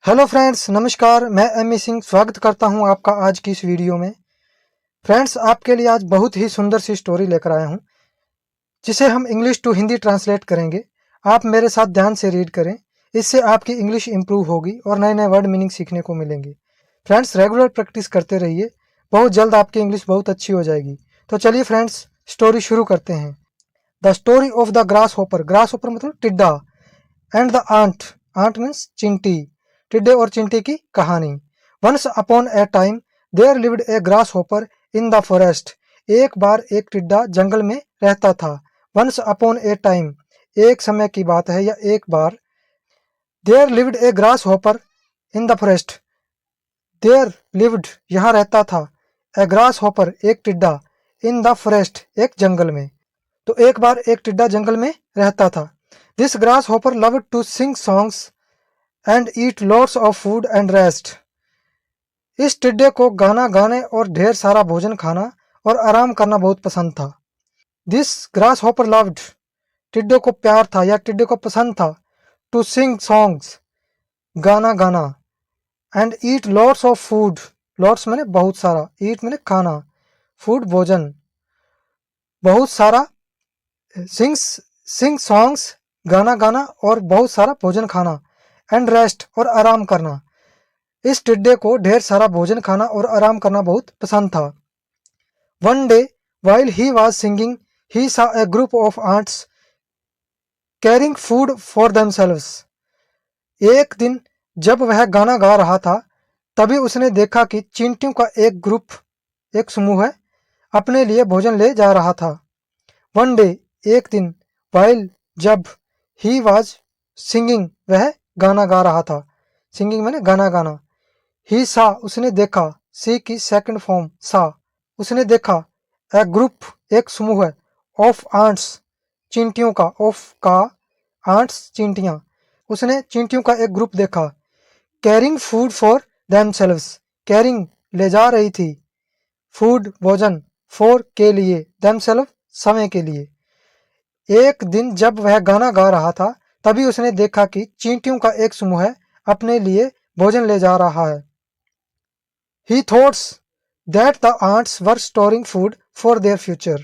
Hello friends, नमस्कार। मैं M Singh स्वागत करता हूं आपका आज की इस वीडियो में। फ्रेंड्स, आपके लिए आज बहुत ही सुंदर सी स्टोरी लेकर आया हूं, जिसे हम इंग्लिश टू हिंदी ट्रांसलेट करेंगे। आप मेरे साथ ध्यान से रीड करें, इससे आपकी इंग्लिश इंप्रूव होगी और नए नए वर्ड मीनिंग सीखने को मिलेंगे। फ्रेंड्स, रेगुलर प्रैक्टिस करते रहिए, बहुत जल्द आपकी इंग्लिश बहुत अच्छी हो जाएगी। तो चलिए फ्रेंड्स, स्टोरी शुरू करते हैं। The story of the grasshopper. Grasshopper मतलब टिड्डा। And the ant. Ant means चिंटी। टिड्डे और चिंटी की कहानी। Once upon a time there lived a grasshopper in the forest. एक बार एक टिड्डा जंगल में रहता था। वंस अपॉन ए टाइम, एक समय की बात है या एक बार। There lived a grasshopper in the forest. There lived यहाँ रहता था। ए ग्रास होपर एक टिड्डा। इन द फॉरेस्ट एक जंगल में। तो एक बार एक टिड्डा जंगल में रहता था। This grasshopper loved to sing songs and eat lots of food and rest. इस टिड्डे को गाना गाने और ढेर सारा भोजन खाना और आराम करना बहुत पसंद था। दिस ग्रास होपर लव्ड, टिड्डे को प्यार था या टिड्डे को पसंद था। टू सिंग सॉन्ग्स, गाना गाना। And eat lots of food, lots मैंने बहुत सारा, ईट मैंने खाना, फूड भोजन, बहुत सारा। सिंग सॉन्ग्स, गाना गाना और बहुत सारा भोजन खाना। एंड रेस्ट, और आराम करना। इस टिड्डे को ढेर सारा भोजन खाना और आराम करना बहुत पसंद था। One day while he was singing he saw a group of ants carrying food for themselves। एक दिन जब वह गाना गा रहा था, तभी उसने देखा कि चींटियों का एक ग्रुप, एक समूह है, अपने लिए भोजन ले जा रहा था। वन डे, एक दिन, वाइल, जब, ही वॉज सिंगिंग, वह गाना गा रहा था। सिंगिंग मैंने गाना गाना। ही सा, उसने देखा। सी की सेकंड फॉर्म सा, उसने देखा। ए ग्रुप, एक समूह है। ऑफ आंट्स, चींटियों का। ऑफ का, आंट्स चींटियां। उसने चींटियों का एक ग्रुप देखा। Carrying food for themselves, carrying ले जा रही थी। फूड भोजन, फॉर के लिए, देमसेल्व समय के लिए। एक दिन जब वह गाना गा रहा था, तभी उसने देखा कि चींटियों का एक समूह है, अपने लिए भोजन ले जा रहा है। He thought that the ants were storing food for their future।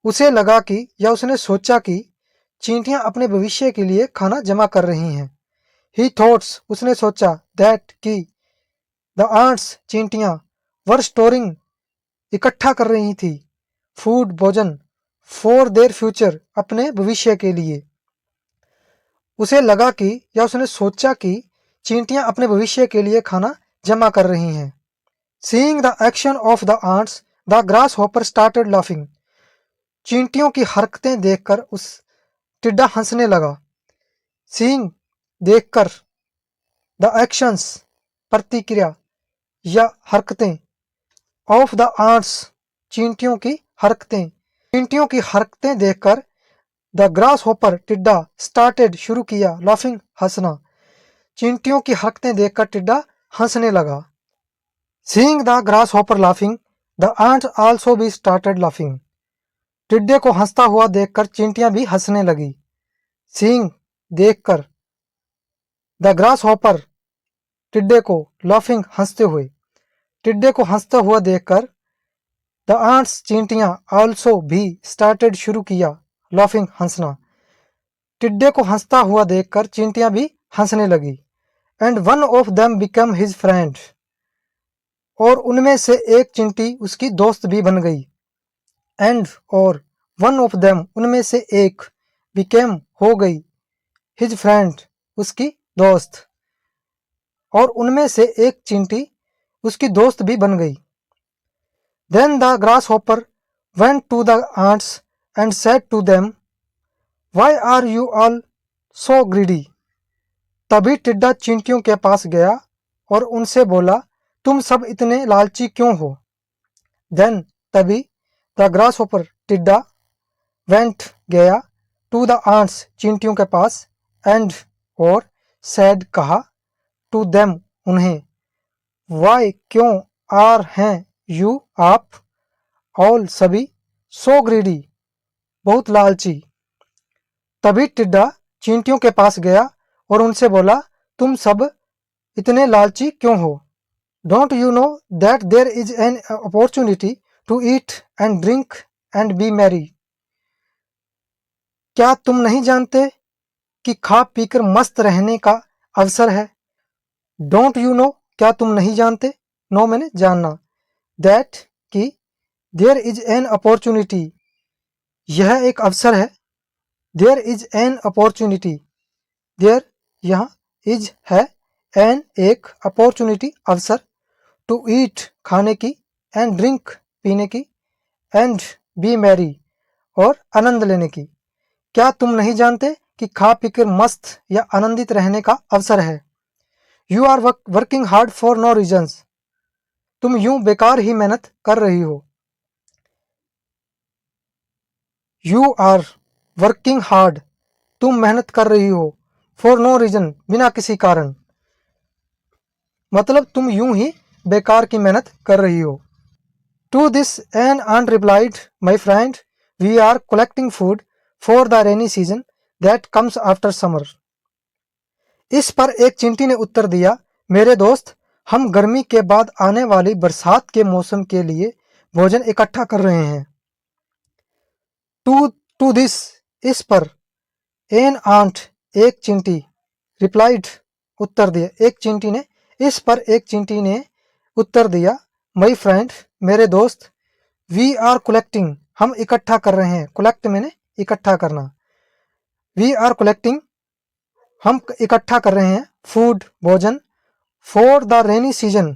उसे लगा कि, या उसने सोचा कि चींटियां अपने भविष्य के लिए खाना जमा कर रही हैं। He thought, उसने सोचा। that कि the ants, चींटियां, were storing, इकट्ठा कर रही थी। फूड भोजन, for their future, अपने भविष्य के लिए। उसे लगा कि, या उसने सोचा कि चींटियां अपने भविष्य के लिए खाना जमा कर रही हैं। Seeing the action of the ants, the grasshopper started laughing। चींटियों की हरकतें देखकर उस टिड्डा हंसने लगा। Seeing, देखकर। The actions, प्रतिक्रिया या हरकतें। Of the ants, चींटियों की हरकतें। चींटियों की हरकतें देखकर The grasshopper, टिड्डा, started, शुरू किया, laughing, हंसना। चींटियों की हरकतें देखकर टिड्डा हंसने लगा। Seeing the grasshopper laughing, the ants also be started laughing। टिड्डे को हंसता हुआ देखकर चींटियां भी हंसने लगी। Seeing, देखकर। The grasshopper, टिड्डे को, laughing, हंसते हुए। टिड्डे को हंसता हुआ देखकर The ants, चींटियां, also भी, started, शुरू किया, laughing, हंसना। टिड्डे को हंसता हुआ देखकर चींटियां भी हंसने लगी। And one of them became his friend। और उनमें से एक चींटी उसकी दोस्त भी बन गई। एंड, और, वन ऑफ देम, उनमें से एक, बिकेम, हो गई, हिज फ्रेंड, उसकी दोस्त। और उनमें से एक चींटी उसकी दोस्त भी बन गई। Then the grasshopper went to the ants and said to them, why are you all so greedy. तभी टिड्डा चींटियों के पास गया और उनसे बोला, तुम सब इतने लालची क्यों हो। देन, तभी, द ग्रास हॉपर, टिड्डा, वेंट, गया, टू द आंट्स, चींटियों के पास, एंड, और, सैड, कहा, टू देम, उन्हें, वाई, क्यों, आर, हैं, यू, आप, ऑल, सभी, सो ग्रीडी, बहुत लालची। तभी टिड्डा चींटियों के पास गया और उनसे बोला, तुम सब इतने लालची क्यों हो? Don't you know that there is an opportunity to eat and drink and be merry? क्या तुम नहीं जानते कि खा पीकर मस्त रहने का अवसर है? डोंट यू नो, क्या तुम नहीं जानते? नो मैंने जानना, दैट कि देयर इज एन अपॉर्चुनिटी, यह एक अवसर है। There is an opportunity, there यहाँ इज है, एन एक, अपॉर्चुनिटी अवसर, टू ईट खाने की, एंड ड्रिंक पीने की, एंड बी मैरी और आनंद लेने की। क्या तुम नहीं जानते कि खा पीकर मस्त या आनंदित रहने का अवसर है? You are working hard for no reasons, तुम यूं बेकार ही मेहनत कर रही हो। यू आर वर्किंग हार्ड, तुम मेहनत कर रही हो, फॉर नो रीजन, बिना किसी कारण, मतलब तुम यूं ही बेकार की मेहनत कर रही हो। To this an aunt replied, my friend, we are collecting food for the rainy season that comes after summer. इस पर एक चिंटी ने उत्तर दिया, मेरे दोस्त, हम गर्मी के बाद आने वाली बरसात के मौसम के लिए भोजन इकट्ठा कर रहे हैं। टू दिस, इस पर, एन आंट, एक चिंटी, रिप्लाइड, उत्तर दिया, एक चिंटी ने, इस पर एक चिंटी ने उत्तर दिया, माई फ्रेंड, मेरे दोस्त, वी आर कलेक्टिंग, हम इकट्ठा कर रहे हैं, कलेक्ट मैंने इकट्ठा करना, वी आर कलेक्टिंग, हम इकट्ठा कर रहे हैं, फूड भोजन, फॉर द रेनी सीजन,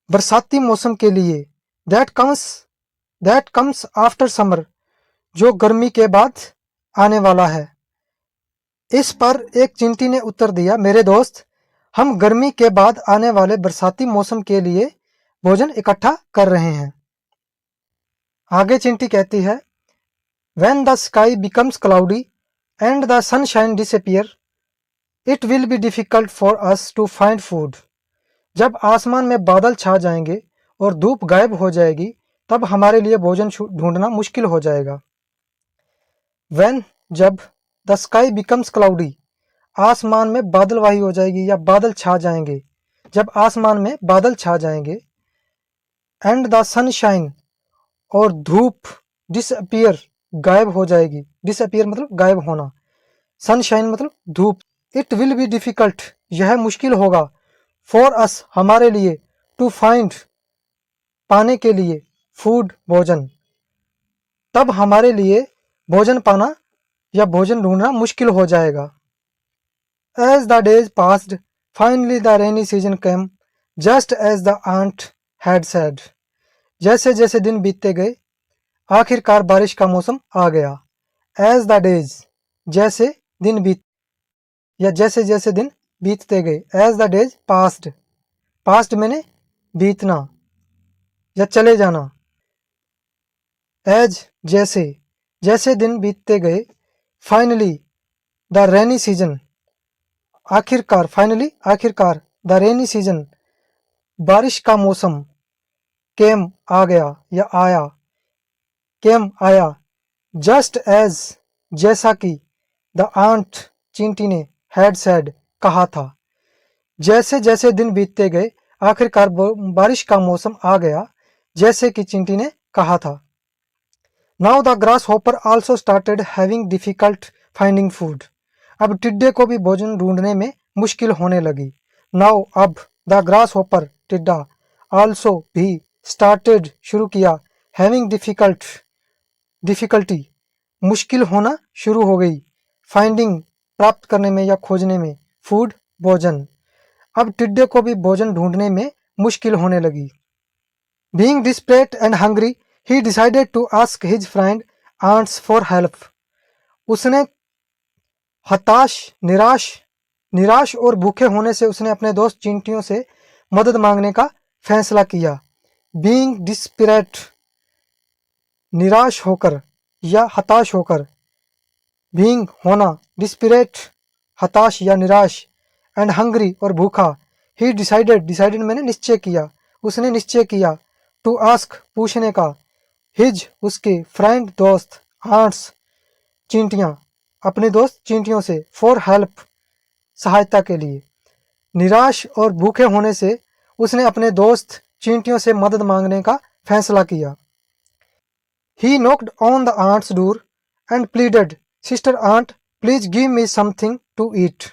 बरसाती मौसम के लिए, दैट कम्स आफ्टर समर, जो गर्मी के बाद आने वाला है। इस पर एक चिंटी ने उत्तर दिया, मेरे दोस्त, हम गर्मी के बाद आने वाले बरसाती मौसम के लिए भोजन इकट्ठा कर रहे हैं। आगे चिंटी कहती है, When the sky becomes cloudy and the sunshine disappear, it will be difficult for us to find food. जब आसमान में बादल छा जाएंगे और धूप गायब हो जाएगी, तब हमारे लिए भोजन ढूंढना मुश्किल हो जाएगा। When, जब, the sky becomes cloudy, आसमान में बादलवाही हो जाएगी या बादल छा जाएंगे, जब आसमान में बादल छा जाएंगे, एंड द सनशाइन, और धूप, डिसअपियर, गायब हो जाएगी, डिसअपियर मतलब गायब होना, सनशाइन मतलब धूप, इट विल बी डिफिकल्ट, यह मुश्किल होगा, फॉर अस, हमारे लिए, टू फाइंड, पाने के लिए, फूड भोजन, तब हमारे लिए भोजन पाना या भोजन ढूंढना मुश्किल हो जाएगा। As the days passed, finally the rainy season came, just as the ant had said, जैसे जैसे दिन बीतते गए, आखिरकार बारिश का मौसम आ गया। एज द डेज, जैसे दिन बीत, या जैसे जैसे दिन बीतते गए, as the days passed, past मैंने बीतना या चले जाना, एज जैसे, जैसे दिन बीतते गए, फाइनली द रेनी सीजन, आखिरकार, फाइनली आखिरकार, द रेनी सीजन, बारिश का मौसम, केम आ गया या आया, केम आया, जस्ट एज, जैसा कि, द आंट, चिंटी ने, हैड सेड, कहा था, जैसे जैसे दिन बीतते गए, आखिरकार बारिश का मौसम आ गया, जैसे कि चिंटी ने कहा था। Now the grass hopper also started having difficult finding food, अब टिड्डे को भी भोजन ढूंढने में मुश्किल होने लगी। नाउ, अब, द ग्रास हॉपर, टिड्डा, आल्सो भी, स्टार्टेड, शुरू किया, हैविंग डिफिकल्टी, मुश्किल होना शुरू हो गई, फाइंडिंग, प्राप्त करने में या खोजने में, फूड भोजन, अब टिड्डे को भी भोजन ढूंढने में मुश्किल होने लगी। Being desperate and hungry, he decided to ask his friend ants for help, उसने हताश, निराश और भूखे होने से उसने अपने दोस्त चींटियों से मदद मांगने का फैसला किया। बीइंग डिस्परेट, निराश होकर या हताश होकर, बीइंग होना, डिस्परेट हताश या निराश, एंड हंग्री और भूखा, ही डिसाइडेड मैंने निश्चय किया, उसने निश्चय किया, टू आस्क, पूछने का, हिज, उसके, फ्रेंड, दोस्त, आंट्स, चींटियां, अपने दोस्त चींटियों से, फॉर हेल्प, सहायता के लिए। निराश और भूखे होने से उसने अपने दोस्त चींटियों से मदद मांगने का फैसला किया। He knocked on the aunt's door and pleaded, "Sister aunt, please give me something to eat."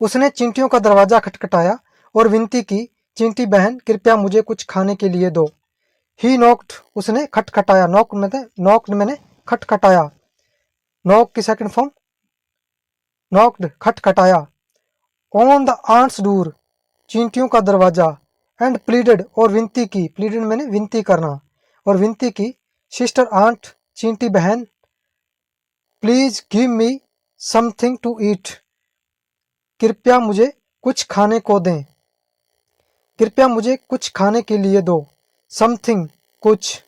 उसने चींटियों का दरवाजा खटखटाया और विनती की, चींटी बहन कृपया मुझे कुछ खाने के लिए दो। He knocked, उसने खटखटाया, knocked मैंने खटखटाया, knock की सेकंड फॉर्म knocked खटखटाया, on the aunt's door चींटियों का दरवाजा, एंड प्लीडेड और विनती की, प्लीडेड मैंने विनती करना और विनती की, सिस्टर आंट चींटी बहन, please give me something to eat कृपया मुझे कुछ खाने को दें, कृपया मुझे कुछ खाने के लिए दो, समथिंग कुछ,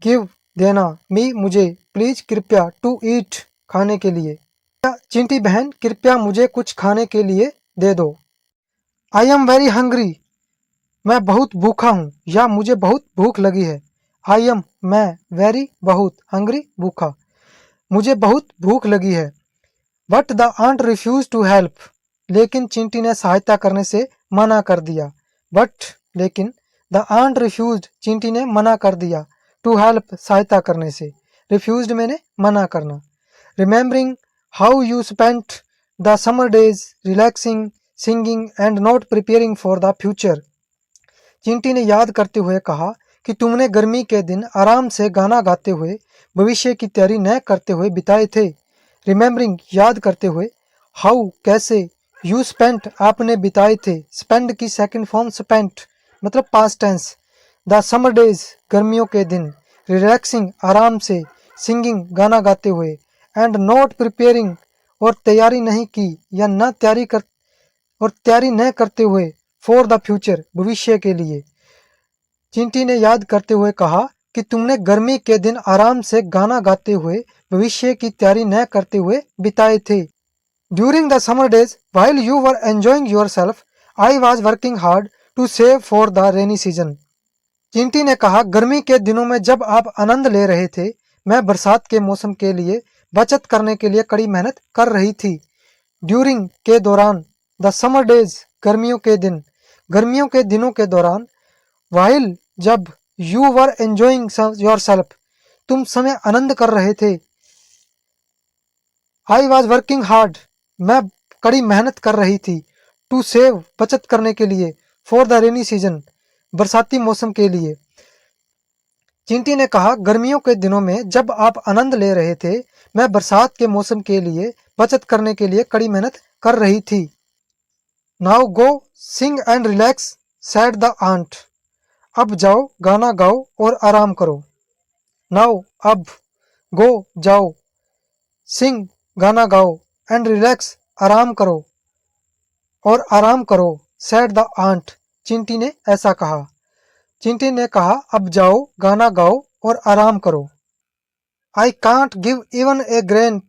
गिव देना, मी मुझे, प्लीज कृपया, टू ईट खाने के लिए, चींटी बहन कृपया मुझे कुछ खाने के लिए दे दो। आई एम वेरी हंग्री, मैं बहुत भूखा हूँ या मुझे बहुत भूख लगी है। आई एम मैं, वेरी बहुत, हंग्री भूखा, मुझे बहुत भूख लगी है। But the ant refuse to help, लेकिन चींटी ने सहायता करने से मना कर दिया। बट लेकिन द आंट रिफ्यूज, चींटी ने मना कर दिया, टू हेल्प सहायता करने से, रिफ्यूज मैंने मना करना। Remembering how you spent the summer days relaxing, singing and not preparing for the future, चींटी ने याद करते हुए कहा कि तुमने गर्मी के दिन आराम से गाना गाते हुए भविष्य की तैयारी न करते हुए बिताए थे। रिमेंबरिंग याद करते हुए, हाउ कैसे, यू स्पेंट आपने बिताए थे, स्पेंड की सेकंड फॉर्म स्पेंट मतलब past tense, the summer days गर्मियों के दिन, रिलैक्सिंग आराम से, सिंगिंग गाना गाते हुए, एंड नॉट प्रिपेयरिंग और तैयारी नहीं की या न तैयारी कर और तैयारी न करते हुए, फॉर द फ्यूचर भविष्य के लिए। चिंटी ने याद करते हुए कहा कि तुमने गर्मी के दिन आराम से गाना गाते हुए भविष्य की तैयारी न करते हुए बिताए थे। During the summer days while you were enjoying yourself I was working hard to save for the rainy season, चिंटी ने कहा गर्मी के दिनों में जब आप आनंद ले रहे थे मैं बरसात के मौसम के लिए बचत करने के लिए कड़ी मेहनत कर रही थी। ड्यूरिंग के दौरान, द समर डेज गर्मियों के दिन, गर्मियों के दिनों के दौरान, वाइल जब, you were enjoying your self तुम समय आनंद कर रहे थे, आई वॉज वर्किंग हार्ड मैं कड़ी मेहनत कर रही थी, टू सेव बचत करने के लिए, फॉर द रेनी सीजन बरसाती मौसम के लिए। चिंटी ने कहा गर्मियों के दिनों में जब आप आनंद ले रहे थे मैं बरसात के मौसम के लिए बचत करने के लिए कड़ी मेहनत कर रही थी। Now go sing and relax said the ant, अब जाओ गाना गाओ और आराम करो। नाउ अब, गो जाओ, सिंग गाना गाओ, एंड रिलैक्स आराम करो और आराम करो, सैड द आंट चिंटी ने ऐसा कहा। चिंटी ने कहा अब जाओ गाना गाओ और आराम करो। I can't give even a grain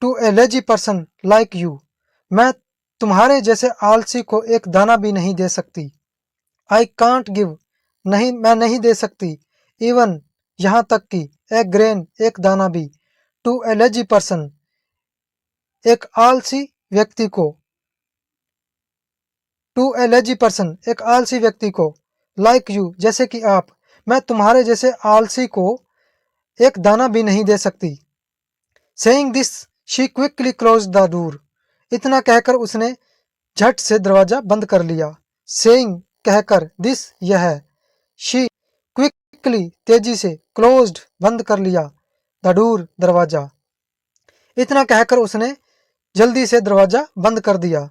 to a lazy person like you, मैं तुम्हारे जैसे आलसी को एक दाना भी नहीं दे सकती। आई कांट गिव नहीं, मैं नहीं दे सकती, इवन यहाँ तक कि, ए ग्रेन एक दाना भी, टू ए लेजी पर्सन एक आलसी व्यक्ति को, टू ए लेजी पर्सन एक आलसी व्यक्ति को, लाइक यू जैसे कि आप, मैं तुम्हारे जैसे आलसी को एक दाना भी नहीं दे सकती। Saying this she quickly close the door, इतना कहकर उसने झट से दरवाजा बंद कर लिया। सेइंग कहकर, दिस यह, शी क्विकली तेजी से, क्लोज्ड बंद कर लिया, द डोर दरवाजा, इतना कहकर उसने जल्दी से दरवाजा बंद कर दिया।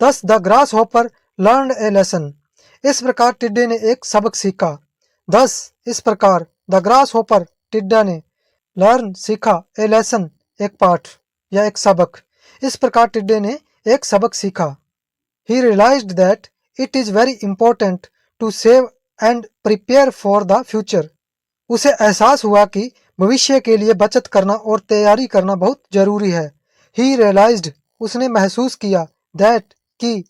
Thus the grasshopper learned a lesson, इस प्रकार टिड्डे ने एक सबक सीखा। Thus इस प्रकार, the grasshopper टिड्डा ने, learn सीखा, a lesson एक पाठ या एक सबक, इस प्रकार टिड्डे ने एक सबक सीखा। He realized that it is very important to save and prepare for the future, उसे एहसास हुआ कि भविष्य के लिए बचत करना और तैयारी करना बहुत जरूरी है। He realized उसने महसूस किया, that कि,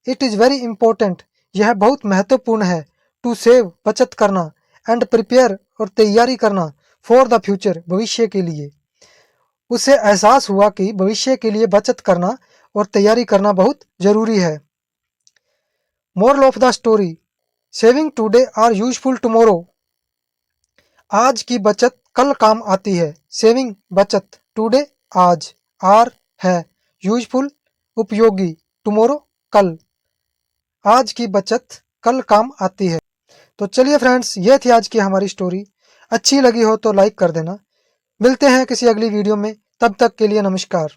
इट इज़ वेरी इम्पोर्टेंट यह बहुत महत्वपूर्ण है, टू सेव बचत करना, एंड प्रिपेयर और तैयारी करना, फॉर द फ्यूचर भविष्य के लिए। उसे एहसास हुआ कि भविष्य के लिए बचत करना और तैयारी करना बहुत जरूरी है। Moral of the story, saving today are useful tomorrow. आज की बचत कल काम आती है। सेविंग बचत, टुडे आज, आर है, यूजफुल उपयोगी, टुमारो कल। आज की बचत कल काम आती है। तो चलिए फ्रेंड्स, ये थी आज की हमारी स्टोरी। अच्छी लगी हो तो लाइक कर देना। मिलते हैं किसी अगली वीडियो में, तब तक के लिए नमस्कार।